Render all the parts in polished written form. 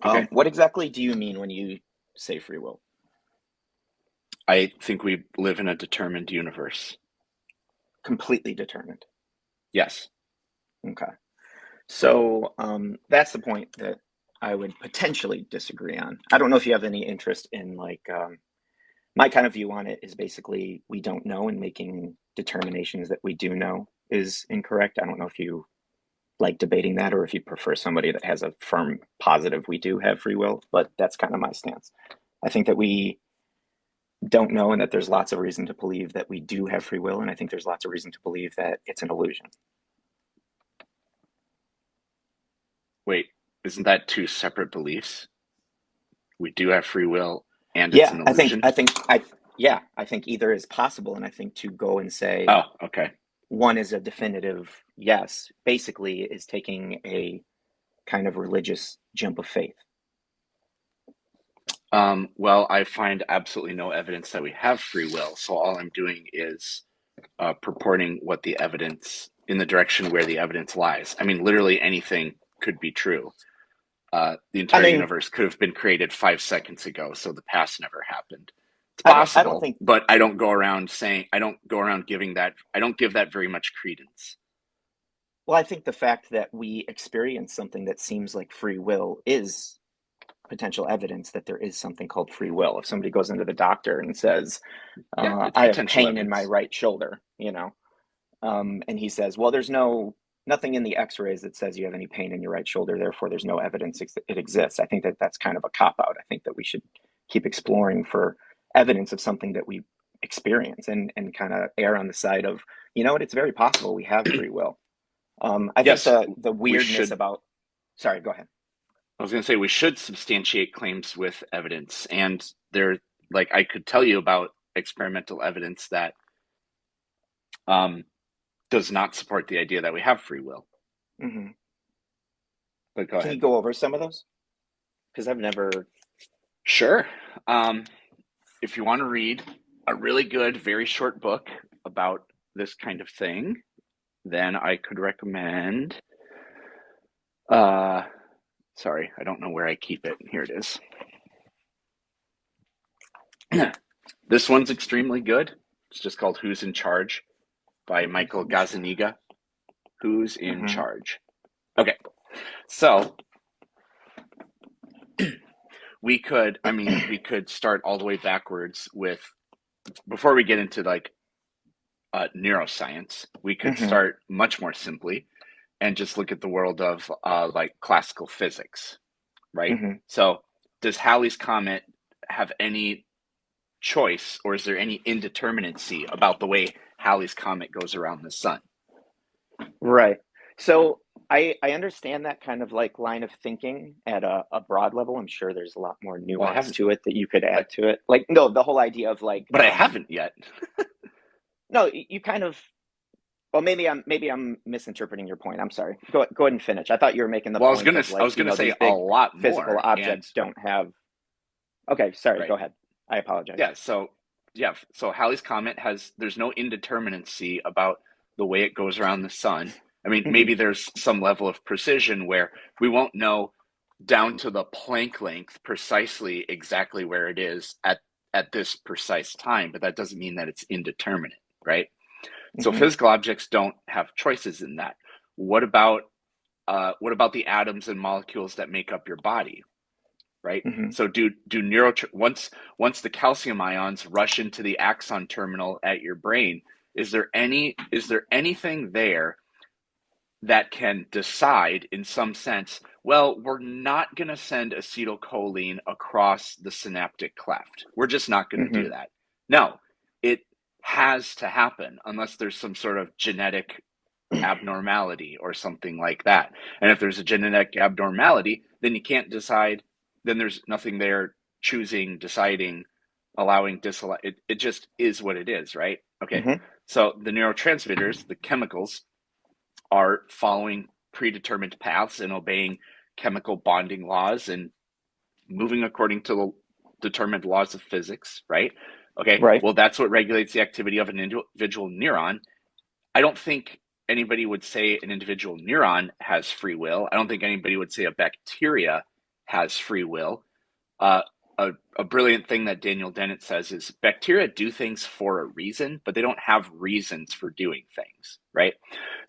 Okay. What exactly do you mean when you say free will? I think we live in a determined universe. Completely determined. Yes. Okay. So that's the point that I would potentially disagree on. I don't know if you have any interest in my kind of view on it is basically we don't know, and making determinations that we do know is incorrect. I don't know if you like debating that or if you prefer somebody that has a firm positive we do have free will, but that's kind of my stance. I think that we don't know and that there's lots of reason to believe that we do have free will, and I think there's lots of reason to believe that it's an illusion. Wait, isn't that two separate beliefs? We do have free will and it's Yeah, an I think illusion? I think I yeah, I think either is possible, and I think to go and say Oh, okay. one is a definitive yes basically is taking a kind of religious jump of faith. Well, I find absolutely no evidence that we have free will, so all I'm doing is purporting what the evidence in the direction where the evidence lies. I mean, literally anything could be true. The I entire mean, universe could have been created 5 seconds ago, so the past never happened. It's I don't possible, think but I don't go around giving that, I don't give that very much credence. well, I think the fact that we experience something that seems like free will is potential evidence that there is something called free will. If somebody goes into the doctor and says, Yeah, it's I have potential pain in my evidence. right shoulder, and he says, well, there's nothing in the x-rays that says you have any pain in your right shoulder, therefore there's no evidence it exists. I think that that's kind of a cop out. I think that we should keep exploring for evidence of something that we experience, and kind of err on the side of, it's very possible we have free will. I think Yes, the we weirdness should. about, sorry, go ahead. I was going to say we should substantiate claims with evidence, and like I could tell you about experimental evidence that um, does not support the idea that we have free will. Hmm. But go Can you ahead. go over some of those? Because I've never. Sure. Um, if you want to read a really good, very short book about this kind of thing, then I could recommend. Uh, Sorry, I don't know where I keep it. Here it is. This one's extremely good. It's just called "Who's in Charge" by Who's Michael in charge? Gazzaniga. Who's in Hmm. charge? Okay, so we could start all the way backwards with before we get into like neuroscience. We could Hmm. start much more simply and just look at the world of like classical physics, right? Hmm. So, does Halley's comet have any choice, or is there any indeterminacy about the way Halley's comet goes around the sun? Right. So I understand that kind of like line of thinking at a broad level. I'm sure there's a lot more Well, I nuance haven't, to it that you could but add to it. Like, no, the whole idea of like, but I haven't yet. no, you kind of, well, maybe I'm misinterpreting your point. I'm sorry. Go ahead and finish. I thought you were making the Well, point of I like, was gonna say these a big lot physical more, and objects don't have. Okay, sorry. Go right, ahead. I apologize. yeah. So Halley's comet has there's no indeterminacy about the way it goes around the sun. I mean, Hmm. maybe there's some level of precision where we won't know down to the Planck length precisely exactly where it is at this precise time, but that doesn't mean that it's indeterminate, right? So Hmm. physical objects don't have choices in that. What about the atoms and molecules that make up your body, right? Hmm. So do neuro once the calcium ions rush into the axon terminal at your brain, is there anything there that can decide in some sense, well, we're not going to send acetylcholine across the synaptic cleft. We're just not going to do Hmm. that. No, it has to happen unless there's some sort of genetic abnormality or something like that. And if there's a genetic abnormality, then you can't decide, then there's nothing there choosing, deciding, allowing, disallowing. It just is what it is, right? Okay. Hmm. So the neurotransmitters, the chemicals, are following predetermined paths and obeying chemical bonding laws and moving according to the determined laws of physics, right? Okay, Right. well, that's what regulates the activity of an individual neuron. I don't think anybody would say an individual neuron has free will. I don't think anybody would say a bacteria has free will. Uh, a brilliant thing that Daniel Dennett says is bacteria do things for a reason, but they don't have reasons for doing things, right?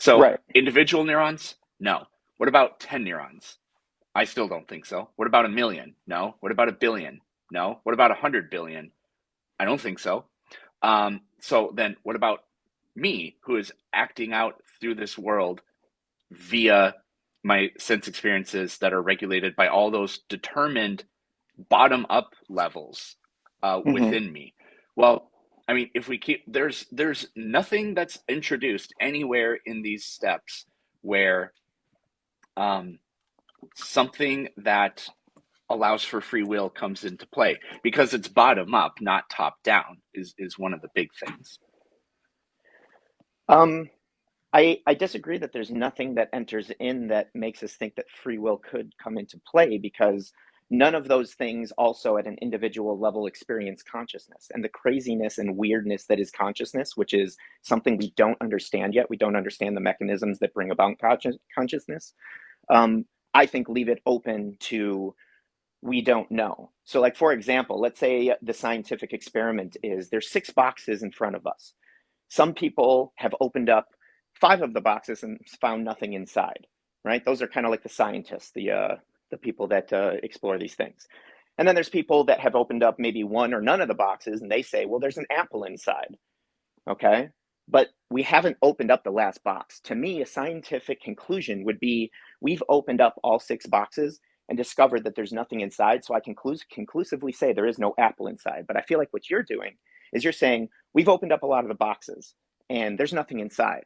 So Right. individual neurons, no. What about 10 neurons? I still don't think so. What about a million? No. What about a billion? No. What about 100 billion? I don't think so. So then what about me, who is acting out through this world via my sense experiences that are regulated by all those determined bottom up levels Hmm. within me? Well, I mean, if we keep there's nothing that's introduced anywhere in these steps where um, something that allows for free will comes into play because it's bottom up, not top down, is one of the big things. Um, I disagree that there's nothing that enters in that makes us think that free will could come into play because none of those things also at an individual level experience consciousness and the craziness and weirdness that is consciousness, which is something we don't understand yet. We don't understand the mechanisms that bring about consciousness. Um, I think leave it open to we don't know. So, like for example, let's say the scientific experiment is there's six boxes in front of us. Some people have opened up five of the boxes and found nothing inside, right? Those are kind of like the scientists, the people that explore these things. And then there's people that have opened up maybe one or none of the boxes and they say, well, there's an apple inside, okay? But we haven't opened up the last box. To me, a scientific conclusion would be we've opened up all six boxes and discovered that there's nothing inside. So I can conclusively say there is no apple inside. But I feel like what you're doing is you're saying we've opened up a lot of the boxes and there's nothing inside.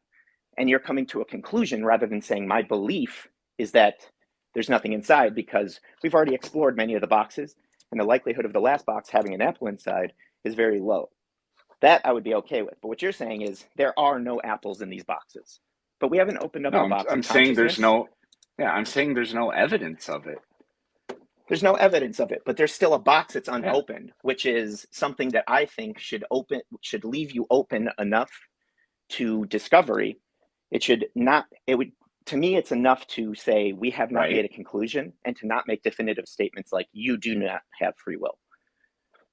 And you're coming to a conclusion rather than saying my belief is that there's nothing inside because we've already explored many of the boxes and the likelihood of the last box having an apple inside is very low. That I would be okay with. But what you're saying is there are no apples in these boxes. But we haven't opened up No, the I'm box of I'm saying there's consciousness. no, yeah, I'm saying there's no evidence of it. There's no evidence of it, but there's still a box that's Yeah, unopened, which is something that I think should leave you open enough to discovery. It should not, it would, to me, it's enough to say we have not made right. a conclusion and to not make definitive statements like you do not have free will.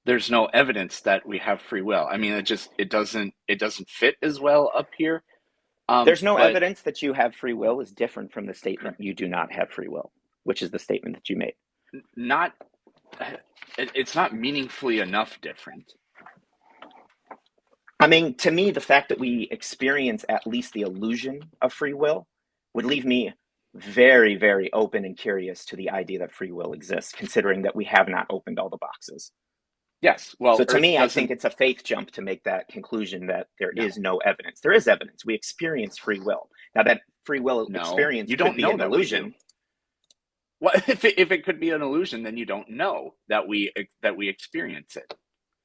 There's no evidence that we have free will. I mean, it doesn't fit as well up here. There's no But evidence that you have free will is different from the statement you do not have free will, which is the statement that you made. not it's not meaningfully enough different. I mean, to me, the fact that we experience at least the illusion of free will would leave me very, very open and curious to the idea that free will exists, considering that we have not opened all the boxes. Yes, So well, to Earth me, I think doesn't. it's a faith jump to make that conclusion that there is No, no evidence. There is evidence. We experience free will. Now, that free will no, experience you could don't be know an that we do. illusion. What if it could be an illusion? Then you don't know that we experience it.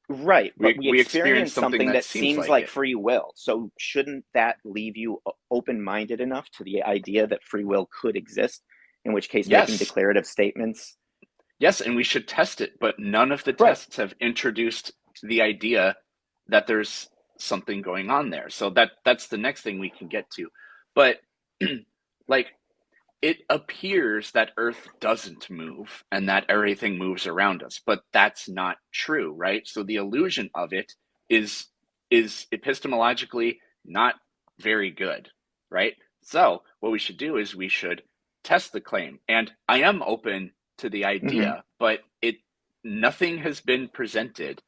Right, but we We experience experience something something that that seems seems like like it. free will. So shouldn't that leave you open-minded enough to the idea that free will could exist? In which case, making Yes, declarative statements. yes, and we should test it, but none of the Right. tests have introduced the idea that there's something going on there. So that's the next thing we can get to. But like it appears that Earth doesn't move and that everything moves around us, but that's not true, right? So the illusion of it is is epistemologically not very good, right? So what we should do is we should test the claim. And I am open to the Hmm. idea, but it nothing has been presented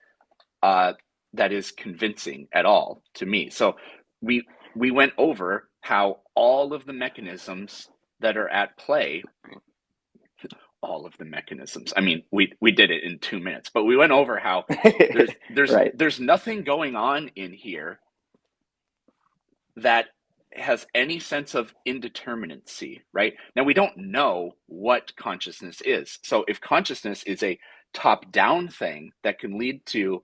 uh, that is convincing at all to me. So we went over how all of the mechanisms that are at play, all of the mechanisms. I mean, we did it in 2 minutes, but we went over how Right. there's nothing going on in here that has any sense of indeterminacy, right? Now we don't know what consciousness is. So if consciousness is a top-down thing that can lead to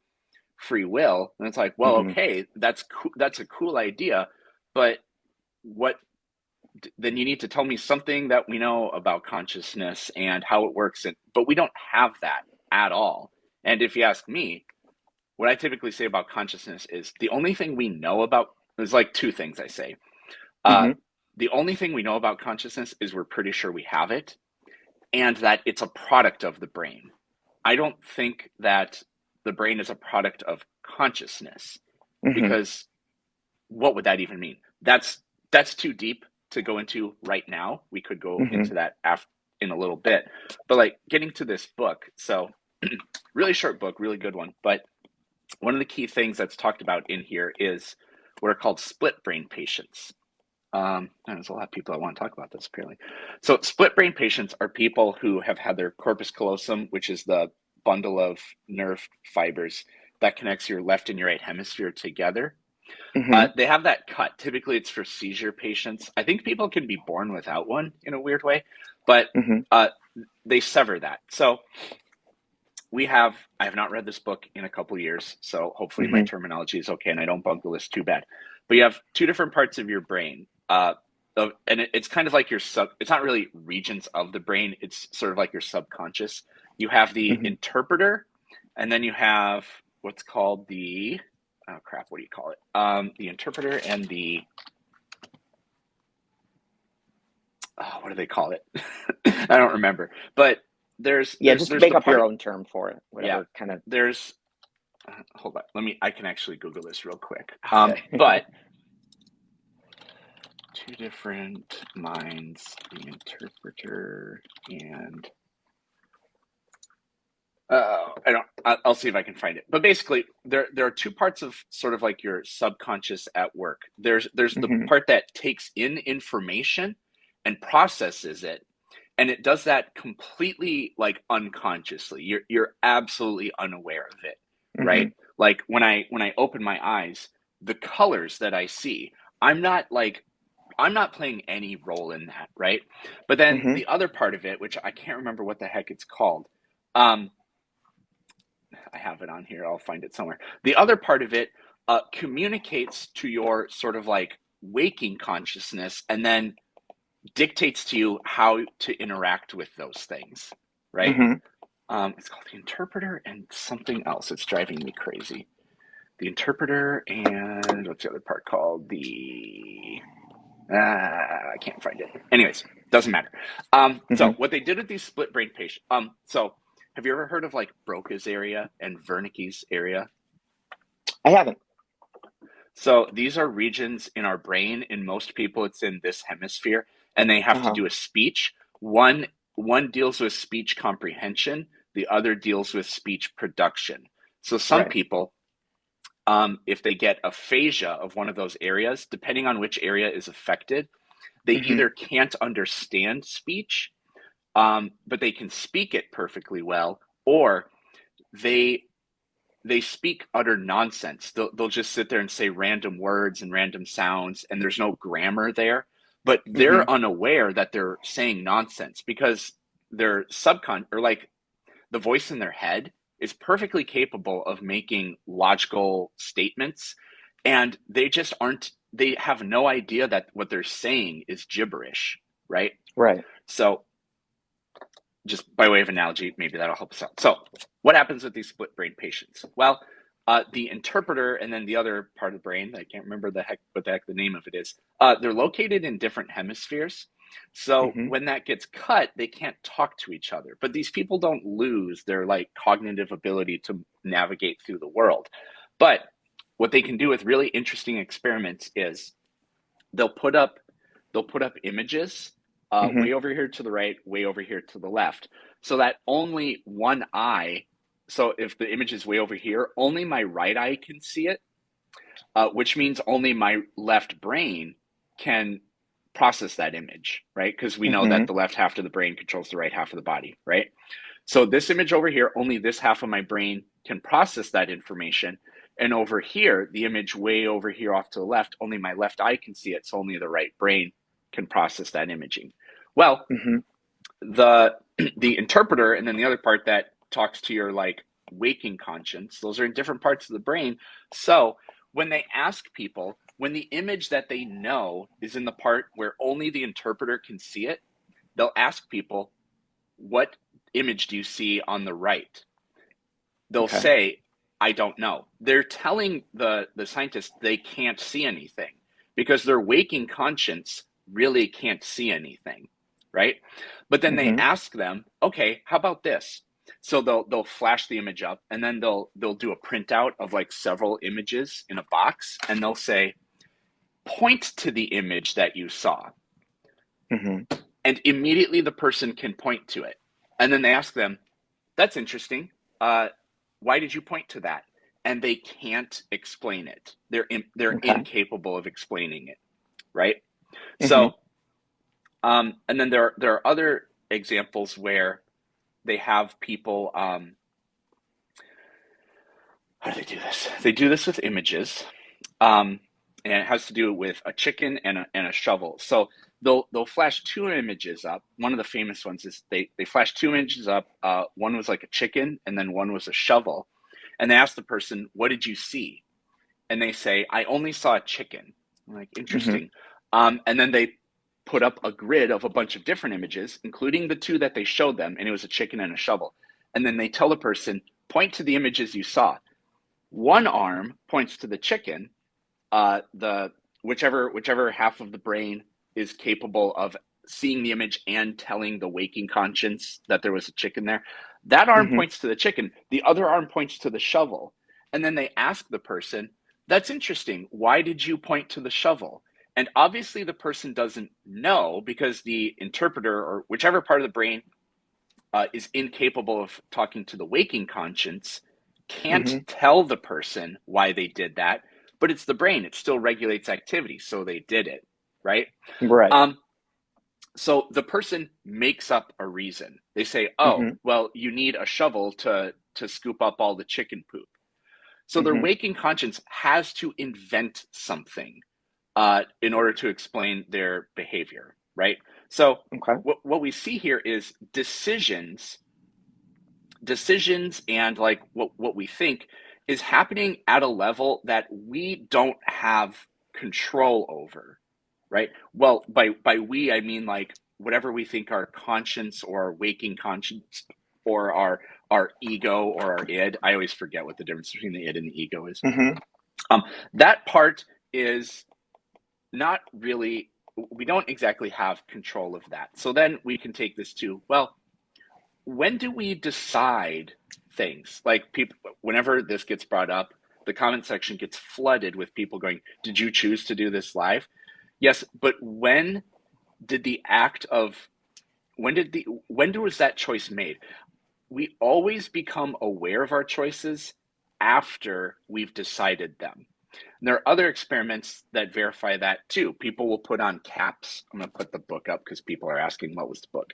free will, and it's like, well, Hmm. okay, that's a cool idea, but what then you need to tell me something that we know about consciousness and how it works, but we don't have that at all. And if you ask me, what I typically say about consciousness is the only thing we know about, there's like two things I say. uh, Hmm. the only thing we know about consciousness is we're pretty sure we have it, and that it's a product of the brain. I don't think that the brain is a product of consciousness, Hmm. because what would that even mean? That's too deep to go into right now. We could go Hmm. into that in a little bit. But like getting to this book, so really short book, really good one. But one of the key things that's talked about in here is what are called split brain patients. There's a lot of people that want to talk about this apparently. So split brain patients are people who have had their corpus callosum, which is the bundle of nerve fibers that connects your left and your right hemisphere together. Hmm. They have that cut. Typically, it's for seizure patients. I think people can be born without one in a weird way, but Hmm. uh, they sever that. So I have not read this book in a couple years, so hopefully my Hmm. terminology is okay and I don't bungle this too bad. But you have two different parts of your brain. And it's kind of like it's not really regions of the brain, it's sort of like your subconscious. You have the Hmm. interpreter, and then you have what's called oh crap, what do you call it? The interpreter and what do they call it? I don't remember. But there's Yeah, there's just there's make the up your part. own term for it, Yeah, whatever kind of. there's hold on. I can actually Google this real quick. Okay. But two different minds, the interpreter and I don't. I'll see if I can find it. But basically, there are two parts of sort of like your subconscious at work. There's the Hmm. part that takes in information and processes it, and it does that completely like unconsciously. You're absolutely unaware of it, right? Hmm. Like when I open my eyes, the colors that I see, I'm not like I'm not playing any role in that, right? But then Hmm. the other part of it, which I can't remember what the heck it's called, um, I have it on here. I'll find it somewhere. The other part of it communicates to your sort of like waking consciousness, and then dictates to you how to interact with those things, right? Hmm. It's called the interpreter and something else. It's driving me crazy. The interpreter and what's the other part called? I can't find it. Anyways, doesn't matter. So Hmm. what they did with these split brain patients. So have you ever heard of like Broca's area and Wernicke's area? I haven't. So these are regions in our brain. In most people, it's in this hemisphere, and they have to Uh-huh. do a speech. One deals with speech comprehension. The other deals with speech production. So some Right. people, if they get aphasia of one of those areas, depending on which area is affected, they Hmm. either can't understand speech, but they can speak it perfectly well, or they they speak utter nonsense. They'll just sit there and say random words and random sounds, and there's no grammar there. But Hmm. they're unaware that they're saying nonsense because their or like the voice in their head is perfectly capable of making logical statements, and they just aren't. They have no idea that what they're saying is gibberish, right? Right. So just by way of analogy, maybe that'll help us out. So, what happens with these split brain patients? Well, the interpreter and then the other part of the brain, I can't remember what the heck the name of it is. They're located in different hemispheres. So Hmm. when that gets cut, they can't talk to each other. But these people don't lose their like cognitive ability to navigate through the world. But what they can do with really interesting experiments is they'll put up they'll put up images Hmm. way over here to the right, way over here to the left, so that only one eye. So if the image is way over here, only my right eye can see it, which means only my left brain can process that image, right? Because we know that Hmm. the left half of the brain controls the right half of the body, right? So this image over here, only this half of my brain can process that information. And over here, the image way over here off to the left, only my left eye can see it. So only the right brain can process that imaging. Well, Hmm. the the interpreter and then the other part that talks to your like waking conscience, those are in different parts of the brain. So when they ask people, when the image that they know is in the part where only the interpreter can see it, they'll ask people, what image do you see on the right? They'll Okay. say, I don't know. They're telling the scientists they can't see anything because their waking conscience really can't see anything, right? But then they Mm-hmm. ask them, okay, how about this? So they'll flash the image up, and then they'll do a printout of like several images in a box, and they'll say, point to the image that you saw. Mm-hmm. And immediately the person can point to it. And then they ask them, that's interesting. Uh, why did you point to that? And they can't explain it. They're Okay. incapable of explaining it, right? Mm-hmm. So, and then there are other examples where they have people. How do they do this? They do this with images, um, and it has to do with a chicken and a shovel. So they'll flash two images up. One of the famous ones is they flash two images up. One was like a chicken, and then one was a shovel. And they ask the person, "What did you see?" And they say, "I only saw a chicken." I'm like, Mm-hmm. interesting. And then they put up a grid of a bunch of different images, including the two that they showed them, and it was a chicken and a shovel. And then they tell the person, point to the images you saw. One arm points to the chicken, the whichever half of the brain is capable of seeing the image and telling the waking conscience that there was a chicken there. That arm Mm-hmm. points to the chicken. The other arm points to the shovel. And then they ask the person, that's interesting. Why did you point to the shovel? And obviously, the person doesn't know because the interpreter or whichever part of the brain is incapable of talking to the waking conscience can't Mm-hmm. tell the person why they did that, but it's the brain. It still regulates activity, so they did it, right? Right. Um, so the person makes up a reason. They say, "Oh, Mm-hmm. well, you need a shovel to scoop up all the chicken poop." So their Mm-hmm. waking conscience has to invent something in order to explain their behavior, right? So Okay. what we see here is decisions and like what we think is happening at a level that we don't have control over, right? Well, by we I mean like whatever we think our conscience or our waking conscience or our ego or our id. I always forget what the difference between the id and the ego is. Mm-hmm. um that part is not really, we don't exactly have control of that. So then we can take this to, well, when do we decide things? Like people, whenever this gets brought up, the comment section gets flooded with people going, "Did you choose to do this live?" Yes, but did the act of when was that choice made? We always become aware of our choices after we've decided them. And there are other experiments that verify that too. People will put on caps. I'm going to put the book up because people are asking what was the book.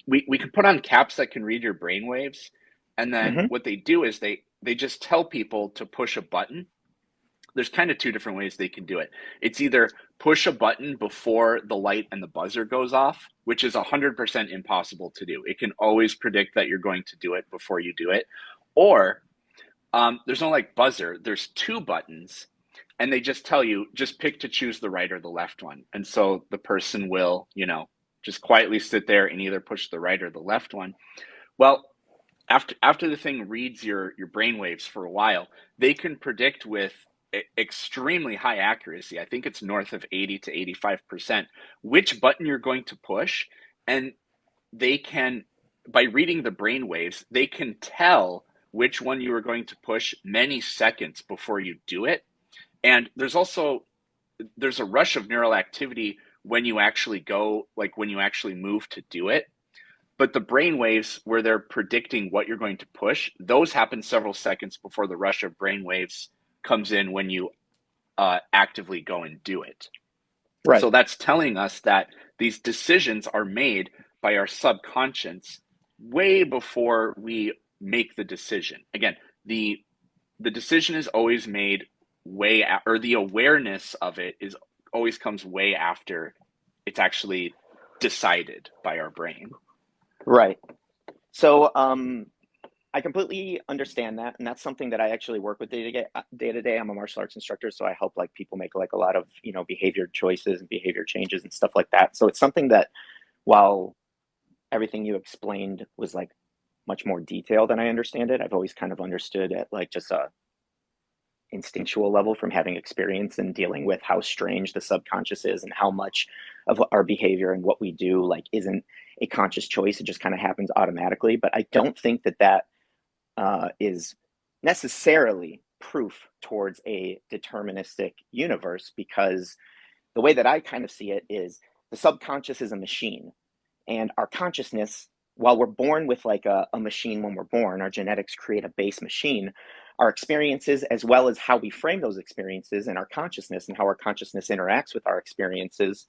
We can put on caps that can read your brain waves, and then Mm-hmm. what they do is they just tell people to push a button. There's kind of two different ways they can do it. It's either push a button before the light and the buzzer goes off, which is 100% impossible to do. It can always predict that you're going to do it before you do it, or there's no like buzzer. There's two buttons, and they just tell you just pick to choose the right or the left one. And so the person will, just quietly sit there and either push the right or the left one. Well, after the thing reads your brain waves for a while, they can predict with extremely high accuracy. I think it's north of 80 to 85% which button you're going to push, and they can, by reading the brain waves, they can tell which one you are going to push many seconds before you do it. And there's a rush of neural activity when you actually go, like when you actually move to do it. But the brain waves where they're predicting what you're going to push, those happen several seconds before the rush of brain waves comes in when you actively go and do it. Right. So that's telling us that these decisions are made by our subconscious way before we make the decision. Again, the the decision is always made or the awareness of it is always comes way after it's actually decided by our brain. Right. So, I completely understand that, and that's something that I actually work with day to day. I'm a martial arts instructor, so I help like people make like a lot of behavior choices and behavior changes and stuff like that. So it's something that while everything you explained was like much more detailed than I understand it, I've always kind of understood at like just a instinctual level from having experience and dealing with how strange the subconscious is and how much of our behavior and what we do like isn't a conscious choice. It just kind of happens automatically. But I don't think that is necessarily proof towards a deterministic universe, because the way that I kind of see it is the subconscious is a machine, and our consciousness, while we're born with like a machine when we're born, our genetics create a base machine. Our experiences, as well as how we frame those experiences and our consciousness and how our consciousness interacts with our experiences,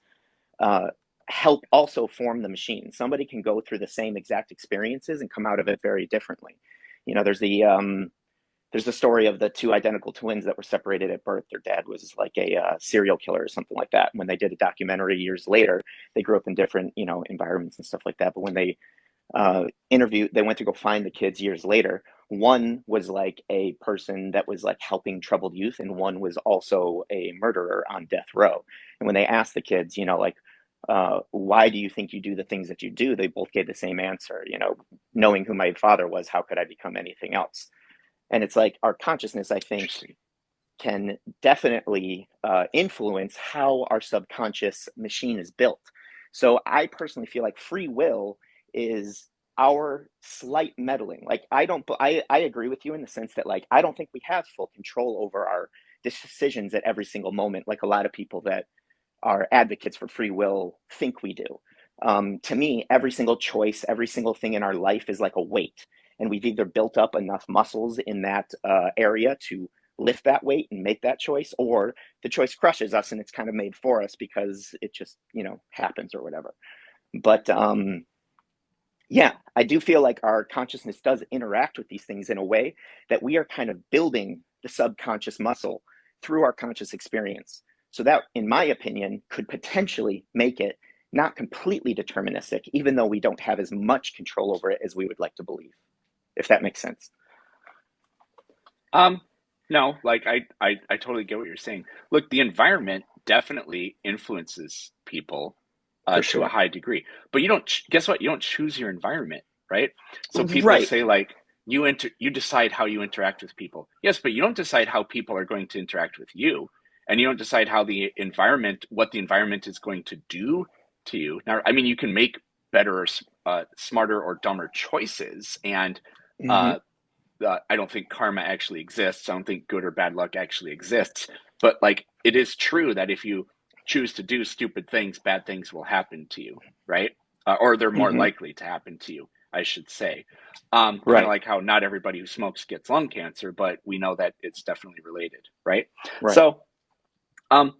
uh, help also form the machine. Somebody can go through the same exact experiences and come out of it very differently. You know, there's the story of the two identical twins that were separated at birth. Their dad was like a serial killer or something like that. When they did a documentary years later, they grew up in different, you know, environments and stuff like that. But when they they went to go find the kids years later. One was like a person that was like helping troubled youth, and one was also a murderer on death row. And when they asked the kids, you know, like, why do you think you do the things that you do? They both gave the same answer. You know, knowing who my father was, how could I become anything else? And it's like our consciousness, I think, Interesting. can definitely influence how our subconscious machine is built. So I personally feel like free will is our slight meddling. Like I agree with you in the sense that like I don't think we have full control over our decisions at every single moment, like a lot of people that are advocates for free will think we do. To me, every single choice, every single thing in our life is like a weight, and we've either built up enough muscles in that area to lift that weight and make that choice, or the choice crushes us and it's kind of made for us because it just, you know, happens or whatever. But yeah, I do feel like our consciousness does interact with these things in a way that we are kind of building the subconscious muscle through our conscious experience. So that, in my opinion, could potentially make it not completely deterministic, even though we don't have as much control over it as we would like to believe, if that makes sense. Um, no, like I totally get what you're saying. Look, the environment definitely influences people For to a sure. high degree, but you don't. Guess what? You don't choose your environment, right? So people Right. say like you decide how you interact with people. Yes, but you don't decide how people are going to interact with you, and you don't decide how the environment, what the environment is going to do to you. Now, I mean, you can make better, or smarter, or dumber choices, and Hmm. uh, I don't think karma actually exists. I don't think good or bad luck actually exists. But like, it is true that if you choose to do stupid things, bad things will happen to you, right? Or they're more Hmm. likely to happen to you, I should say. Kind of Right. like how not everybody who smokes gets lung cancer, but we know that it's definitely related, right? Right. So, um,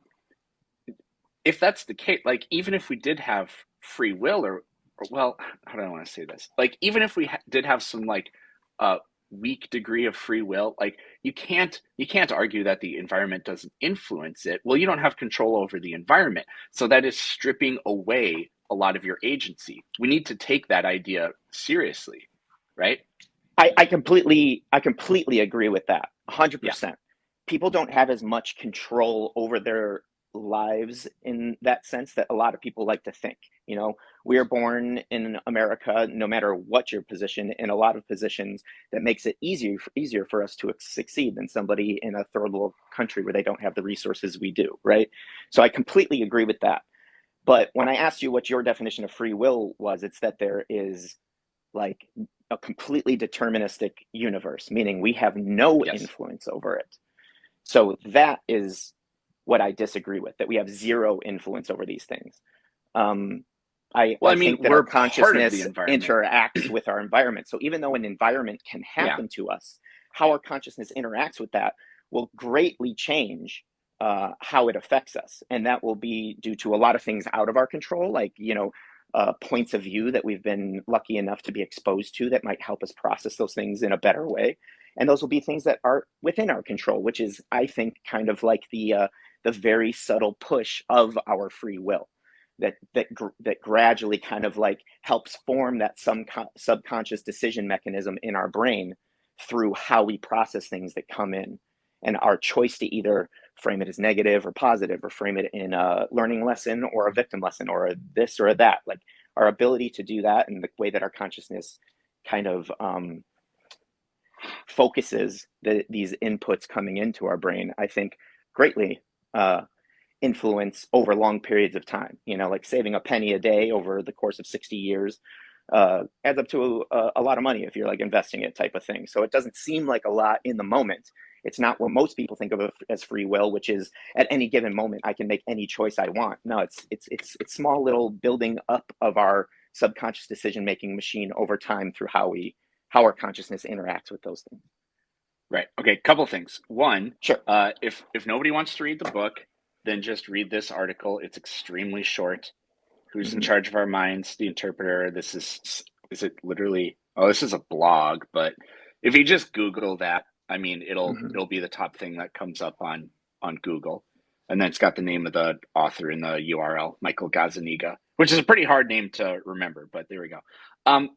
if that's the case, like even if we did have free will, or well, how do I want to say this? Like even if we did have some like uh, weak degree of free will, like you can't argue that the environment doesn't influence it. Well, you don't have control over the environment, so that is stripping away a lot of your agency. We need to take that idea seriously, right? I completely agree with that. Yeah. 100%. People don't have as much control over their lives in that sense that a lot of people like to think. You know, we are born in America, no matter what your position, in a lot of positions that makes it easier for us to succeed than somebody in a third world country where they don't have the resources we do, right? So I completely agree with that. But when I asked you what your definition of free will was, it's that there is like a completely deterministic universe, meaning we have no Yes. influence over it. So that is what I disagree with, that we have zero influence over these things. Um, Well, I I mean, think that our we're part of the consciousness environment. interacts with our environment. So even though an environment can Yeah. happen to us, how our consciousness interacts with that will greatly change how it affects us. And that will be due to a lot of things out of our control, like, you know, points of view that we've been lucky enough to be exposed to that might help us process those things in a better way. And those will be things that are within our control, which is, I think, kind of like the very subtle push of our free will that gradually kind of like helps form that some subconscious decision mechanism in our brain through how we process things that come in, and our choice to either frame it as negative or positive, or frame it in a learning lesson or a victim lesson or a this or a that. Like our ability to do that and the way that our consciousness kind of focuses these inputs coming into our brain, I think greatly uh, influence over long periods of time. You know, like saving a penny a day over the course of 60 years adds up to a lot of money if you're like investing it type of thing. So it doesn't seem like a lot in the moment. It's not what most people think of as free will, which is at any given moment I can make any choice I want. No, it's small little building up of our subconscious decision making machine over time through how our consciousness interacts with those things. Right. Okay. Couple things. One, Sure. if nobody wants to read the book, then just read this article. It's extremely short. Who's in Mm-hmm. charge of our minds? The interpreter. Is it literally? Oh, this is a blog, but if you just Google that, I mean, Mm-hmm. it'll be the top thing that comes up on Google, and then it's got the name of the author in the URL, Michael Gazzaniga, which is a pretty hard name to remember, but there we go.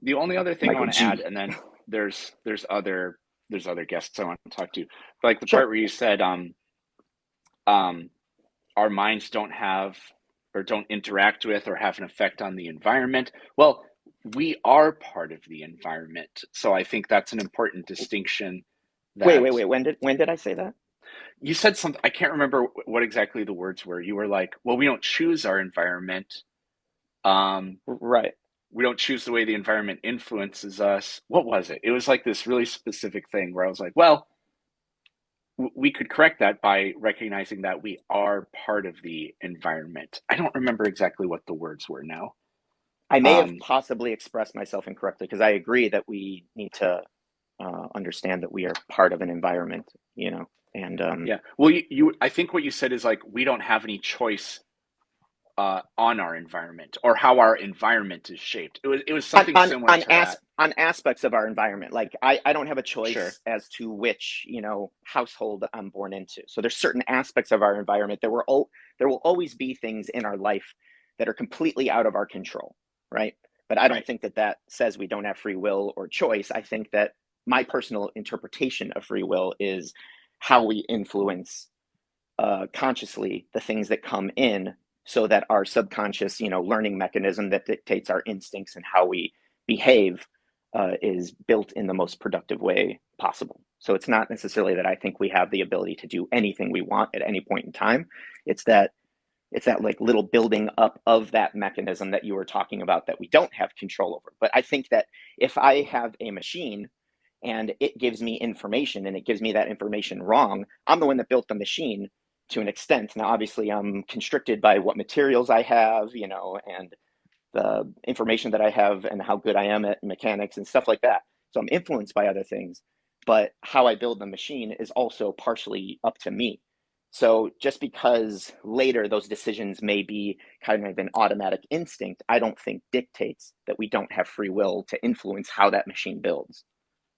The only other thing I Michael want to add, G. and then there's there's other there's other guests I want to talk to, like the Sure. part where you said um, our minds don't have or don't interact with or have an effect on the environment. Well, we are part of the environment. So I think that's an important distinction Wait, that wait. When did I say that? you said something. I can't remember what exactly the words were. You were like, well, we don't choose our environment. Um, Right. we don't choose the way the environment influences us. What was it? It was like this really specific thing where I was like, well, we could correct that by recognizing that we are part of the environment. I don't remember exactly what the words were now. I may have Um, possibly expressed myself incorrectly because I agree that we need to understand that we are part of an environment, you know, and yeah. Well, I think what you said is like we don't have any choice on our environment or how our environment is shaped. It was on something similar to that. on aspects of our environment. Like I don't have a Sure. choice as to which, you know, household I'm born into. So there's certain aspects of our environment that there will always be things in our life that are completely out of our control, right? But I don't Right. think that that says we don't have free will or choice. I think that my personal interpretation of free will is how we influence consciously the things that come in so that our subconscious, you know, learning mechanism that dictates our instincts and how we behave is built in the most productive way possible. So it's not necessarily that I think we have the ability to do anything we want at any point in time. It's that it's that like little building up of that mechanism that you were talking about that we don't have control over. But I think that if I have a machine and it gives me information and it gives me that information wrong, I'm the one that built the machine to an extent. Now, obviously, I'm constricted by what materials I have, you know, and the information that I have and how good I am at mechanics and stuff like that. So I'm influenced by other things, but how I build the machine is also partially up to me. So just because later those decisions may be kind of an automatic instinct, I don't think dictates that we don't have free will to influence how that machine builds.